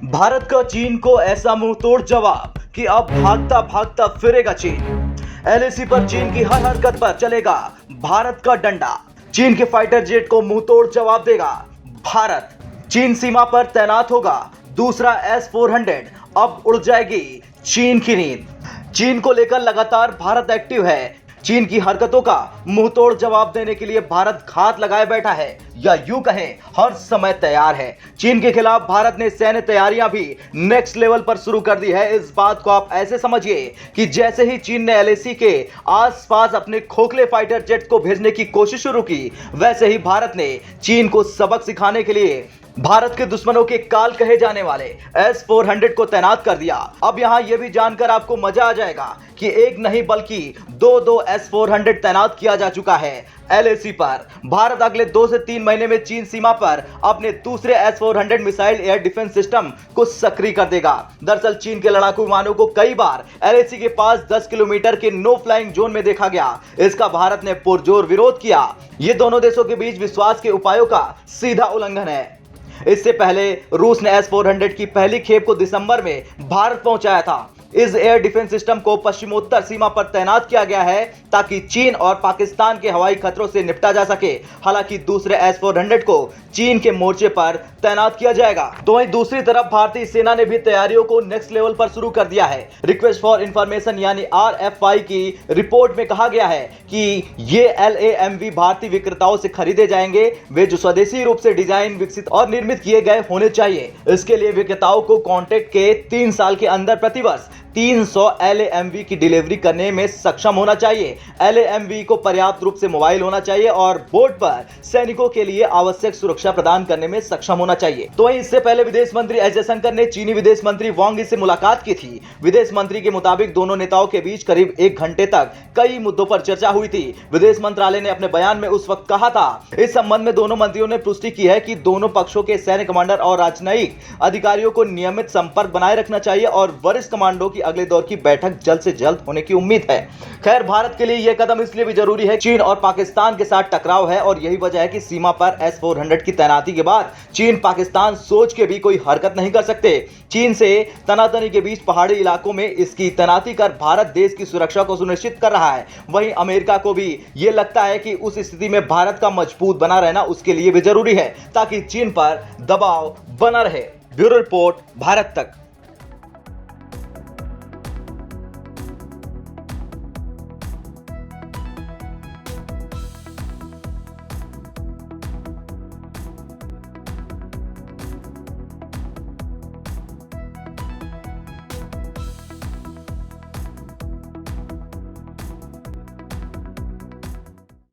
भारत का चीन को ऐसा मुंह तोड़ जवाब कि अब भागता भागता फिरेगा चीन। एलएसी पर चीन की हर हरकत पर चलेगा भारत का डंडा। चीन के फाइटर जेट को मुंह तोड़ जवाब देगा भारत। चीन सीमा पर तैनात होगा दूसरा S-400। अब उड़ जाएगी चीन की नींद। चीन को लेकर लगातार भारत एक्टिव है। चीन की हरकतों का मुंहतोड़ जवाब देने के लिए भारत घात लगाए बैठा है, या यूं कहें हर समय तैयार है। चीन के खिलाफ भारत ने सैन्य तैयारियां भी नेक्स्ट लेवल पर शुरू कर दी है। इस बात को आप ऐसे समझिए कि जैसे ही चीन ने एलएसी के आसपास अपने खोखले फाइटर जेट को भेजने की कोशिश शुरू की, वैसे ही भारत ने चीन को सबक सिखाने के लिए भारत के दुश्मनों के काल कहे जाने वाले S-400 को तैनात कर दिया। अब यहां यह भी जानकर आपको मजा आ जाएगा कि एक नहीं बल्कि दो S-400 तैनात किया जा चुका है एलएसी पर। भारत अगले 2 से 3 महीने में चीन सीमा पर अपने दूसरे S-400 missile air defence system को सक्रिय कर देगा। दरअसल चीन के लड़ाकू विमानों को कई बार एलएसी के पास 10 किलोमीटर के नो फ्लाइंग जोन में देखा गया। इसका भारत ने पुरजोर विरोध किया। ये दोनों देशों के बीच विश्वास के उपायों का सीधा उल्लंघन है। इससे पहले रूस ने S-400 की पहली खेप को दिसंबर में भारत पहुंचाया था। इस एयर डिफेंस सिस्टम को पश्चिमोत्तर सीमा पर तैनात किया गया है ताकि चीन और पाकिस्तान के हवाई खतरों से निपटा जा सके। हालांकि दूसरे S-400 को चीन के मोर्चे पर तैनात किया जाएगा। तो वहीं दूसरी तरफ भारतीय सेना ने भी तैयारियों को नेक्स्ट लेवल पर शुरू कर दिया है। रिक्वेस्ट फॉर इंफॉर्मेशन यानी RFI की रिपोर्ट में कहा गया है कि ये LAMV भारतीय विक्रेताओं से खरीदे जाएंगे, वे जो स्वदेशी रूप से डिजाइन, विकसित और निर्मित किए गए होने चाहिए। इसके लिए विक्रेताओं को कॉन्ट्रैक्ट के 3 साल के अंदर प्रतिवर्ष 300 LAMV की डिलीवरी करने में सक्षम होना चाहिए। LAMV को पर्याप्त रूप से मोबाइल होना चाहिए और बोर्ड पर सैनिकों के लिए आवश्यक सुरक्षा प्रदान करने में सक्षम होना चाहिए। तो वहीं इससे पहले विदेश मंत्री एस जयशंकर ने चीनी विदेश मंत्री वांग यी से मुलाकात की थी। विदेश मंत्री के मुताबिक दोनों नेताओं के बीच करीब 1 घंटे तक कई मुद्दों पर चर्चा हुई थी। विदेश मंत्रालय ने अपने बयान में उस वक्त कहा था। इस संबंध में दोनों मंत्रियों ने पुष्टि की है कि दोनों पक्षों के सैन्य कमांडर और राजनयिक अधिकारियों को नियमित संपर्क बनाए रखना चाहिए और वरिष्ठ कमांडों की अगले दौर की बैठक जल्द से जल्द होने की उम्मीद है। खैर, भारत के लिए यह कदम इसलिए भी जरूरी है, चीन और पाकिस्तान के साथ टकराव है और यही वजह है कि सीमा पर S-400 की तैनाती के बाद चीन पाकिस्तान सोच के भी कोई हरकत नहीं कर सकते। चीन से तनातनी के बीच पहाड़ी इलाकों में इसकी तैनाती कर भारत देश की सुरक्षा को सुनिश्चित कर रहा है। वहीं अमेरिका को भी यह लगता है कि उस स्थिति में भारत का मजबूत बना रहना उसके लिए भी जरूरी है ताकि चीन पर दबाव बना रहे। ब्यूरो रिपोर्ट, भारत तक।